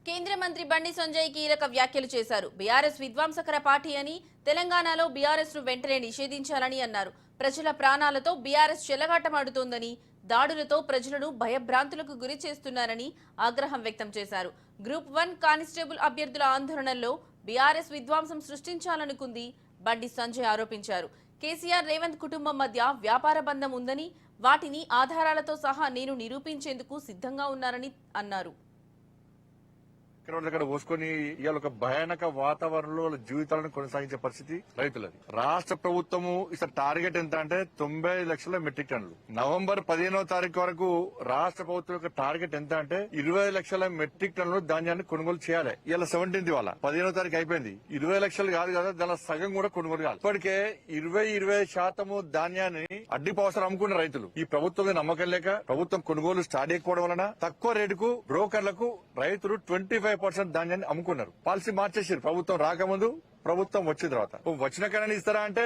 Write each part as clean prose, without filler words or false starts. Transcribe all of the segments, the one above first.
కేంద్ర మంత్రి బండి సంజయ్ కీలక వ్యాఖ్యలు చేశారు. బీఆర్ఎస్ విధ్వంసకర పార్టీ అని, తెలంగాణలో బీఆర్ఎస్ ను వెంటనే నిషేధించాలని అన్నారు. ప్రజల ప్రాణాలతో బీఆర్ఎస్ చెలగాటమాడుతోందని, దాడులతో ప్రజలను భయభ్రాంతులకు గురి చేస్తున్నారని ఆగ్రహం వ్యక్తం చేశారు. గ్రూప్ 1 కానిస్టేబుల్ అభ్యర్థుల ఆందోళనల్లో బీఆర్ఎస్ విధ్వంసం సృష్టించాలనుకుంది బండి సంజయ్ ఆరోపించారు. కేసీఆర్ రేవంత్ కుటుంబం మధ్య వ్యాపార బంధం ఉందని, వాటిని ఆధారాలతో సహా నేను నిరూపించేందుకు సిద్ధంగా ఉన్నారని అన్నారు. ఇక్కడ పోసుకొని ఇవాళ ఒక భయానక వాతావరణంలో వాళ్ళ జీవితాలను కొనసాగించే పరిస్థితి రైతులది. రాష్ట్ర ప్రభుత్వము ఇసలు టార్గెట్ ఎంత అంటే 90 లక్షల మెట్రిక్ టన్నులు. నవంబర్ 15వ తారీఖు వరకు రాష్ట్ర ప్రభుత్వం యొక్క టార్గెట్ ఎంత అంటే 20 లక్షల మెట్రిక్ టన్నులు ధాన్యాన్ని కొనుగోలు చేయాలి. ఇలా 17th వాళ్ళ 15వ తారీఖు అయిపోయింది. 20 లక్షలు కాదు కదా, దాని సగం కూడా కొనుగోలు కాదు. ఇప్పటికే 20% ధాన్యాన్ని అడ్డి పవసరం అమ్ముకున్న రైతులు ఈ ప్రభుత్వం మీద నమ్మకం లేక ప్రభుత్వం కొనుగోలు స్టార్ట్ చేయకపోవడం వలన తక్కువ రేటుకు బ్రోకర్లకు రైతులు 25% ధాన్యాన్ని అమ్ముకున్నారు. పాలసీ మార్చేసారు ప్రభుత్వం రాకముందు, ప్రభుత్వం వచ్చిన తర్వాత. వచ్చిన కన్నా ఇస్తారా అంటే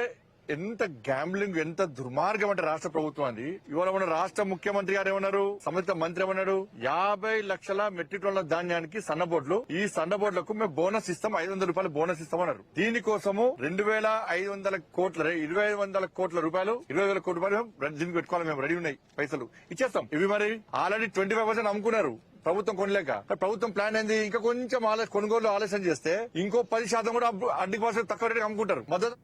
ఎంత గ్యాంబ్లింగ్, ఎంత దుర్మార్గం అంటే రాష్ట్ర ప్రభుత్వం అది. ఇవాళ మన రాష్ట్ర ముఖ్యమంత్రి గారు ఏమన్నారు, సంబంధిత మంత్రి ఏమన్నాడు, 50 లక్షల మెట్రిక్ టన్నుల ధాన్యానికి సన్నబోట్లు, ఈ సన్నబోట్లకు మేము బోనస్ ఇస్తాం, 500 రూపాయలు బోనస్ ఇస్తామన్నారు. దీనికోసము 2500 కోట్ల రూపాయలు 20,000 కోట్ల రూపాయలు దీనికి పెట్టుకోవాలి, మేము రెడీ ఉన్నాయి, పైసలు ఇచ్చేస్తాం. ఇవి మరి ఆల్రెడీ 25% అమ్ముకున్నారు ప్రభుత్వం కొనలేక. ప్రభుత్వం ప్లాన్ ఏంది, ఇంకా కొంచెం కొనుగోలు ఆలస్యం చేస్తే ఇంకో 10% కూడా అడ్డి కోసం తక్కువ రేటుకి అమ్ముకుంటారు. మద్దతు